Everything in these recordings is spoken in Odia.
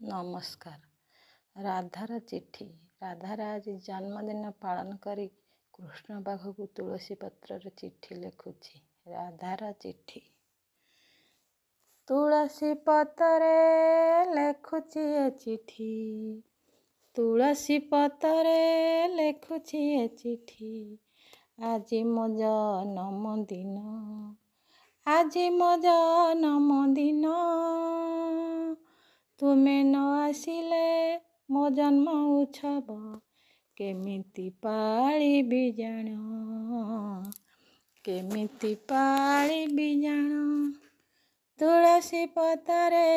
ନମସ୍କାର। ରାଧାର ଚିଠି। ରାଧାର ଆଜି ଜନ୍ମଦିନ ପାଳନ କରି କୃଷ୍ଣ ପାଖକୁ ତୁଳସୀ ପତ୍ରରେ ଚିଠି ଲେଖୁଛି। ରାଧାର ଚିଠି। ତୁଳସୀ ପତ୍ରରେ ଲେଖୁଛି ଏ ଚିଠି, ତୁଳସୀ ପତ୍ରରେ ଲେଖୁଛି ଏ ଚିଠି। ଆଜି ମୋ ଜନ୍ମଦିନ, ଆଜି ମୋ ଜନ୍ମଦିନ। ତୁମେ ନ ଆସିଲେ ମୋ ଜନ୍ମ ଉତ୍ସବ କେମିତି ପାଳିବି ଜାଣ, କେମିତି ପାଳିବି ଜାଣ। ତୁଳସୀ ପତ୍ରରେ,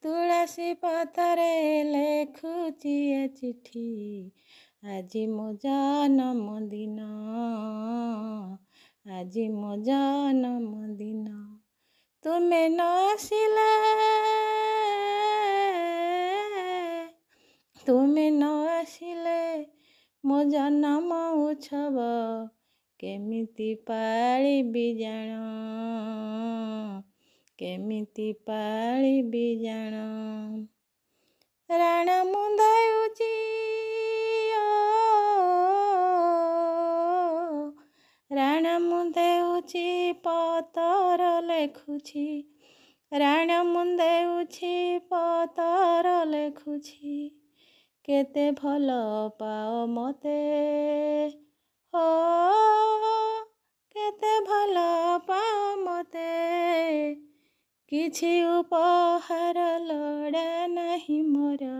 ତୁଳସୀ ପତ୍ରରେ ଲେଖୁଛି ଏ ଚିଠି। ଆଜି ମୋ ଜନ୍ମଦିନ, ଆଜି ମୋ ଜନ୍ମଦିନ। ତୁମେ ନ ଆସିଲେ, ତୁମେ ନ ଆସିଲେ ମୋ ଜନ୍ମ ଉତ୍ସବ କେମିତି ପାଳିବି ଜାଣ, କେମିତି ପାଳିବି ଜାଣ। ରାଣ ମୁନ୍ଦାଉଛି, ରାଣ ମୁନ୍ଦାଉଛି ପତର ଲେଖୁଛି, ରାଣ ମୁନ୍ଦାଉଛି ପତର ଲେଖୁଛି। କେତେ ଭଲ ପାଅ ମତେ, ଓ କେତେ ଭଲ ପାଅ ମତେ। କିଛି ଉପହାର ଲୋଡ଼ା ନାହିଁ ମୋର,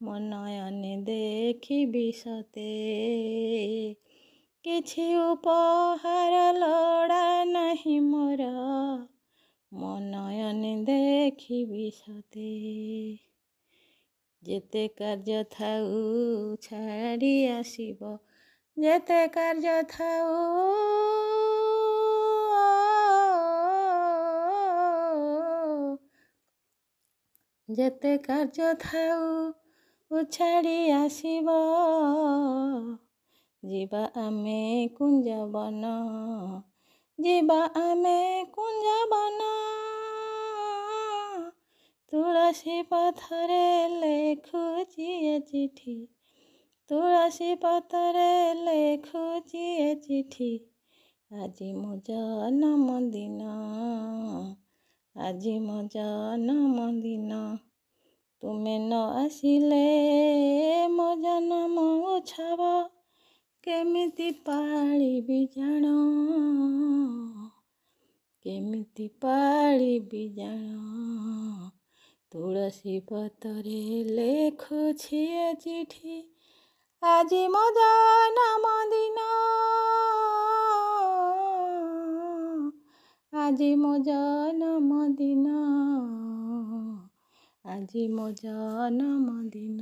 ମୋ ନୟନେ ଦେଖିବି ସତେ। କିଛି ଉପହାର ଲୋଡ଼ା ନାହିଁ ମୋର, ମୋ ନୟନେ ଦେଖିବି ସତେ। ଯେତେ କାର୍ଯ୍ୟ ଥାଉ ଛାଡ଼ି ଆସିବ, ଯେତେ କାର୍ଯ୍ୟ ଥାଉ, ଯେତେ କାର୍ଯ୍ୟ ଥାଉ ଛାଡ଼ି ଆସିବ। ଯିବା ଆମେ କୁଞ୍ଜବନ, ଯିବା ଆମେ କୁଞ୍ଜବନ। ତୁଳସୀ ପତ୍ରରେ ଲେଖୁଛି ଏ ଚିଠି, ତୁଳସୀ ପତ୍ରରେ ଲେଖୁଛି ଏ ଚିଠି। ଆଜି ମୋ ଜନ୍ମଦିନ, ଆଜି ମୋ ଜନ୍ମଦିନ। ତୁମେ ନ ଆସିଲେ ମୋ ଜନ୍ମ ଉତ୍ସବ କେମିତି ପାଳିବି ଜାଣ, କେମିତି ପାଳିବି ଜାଣ। ତୁଳସୀ ପତ୍ରରେ ଲେଖୁଛି ଏ ଚିଠି। ଆଜି ମୋ ଜନ୍ମଦିନ, ଆଜି ମୋ ଜନ୍ମଦିନ, ଆଜି ମୋ ଜନ୍ମଦିନ।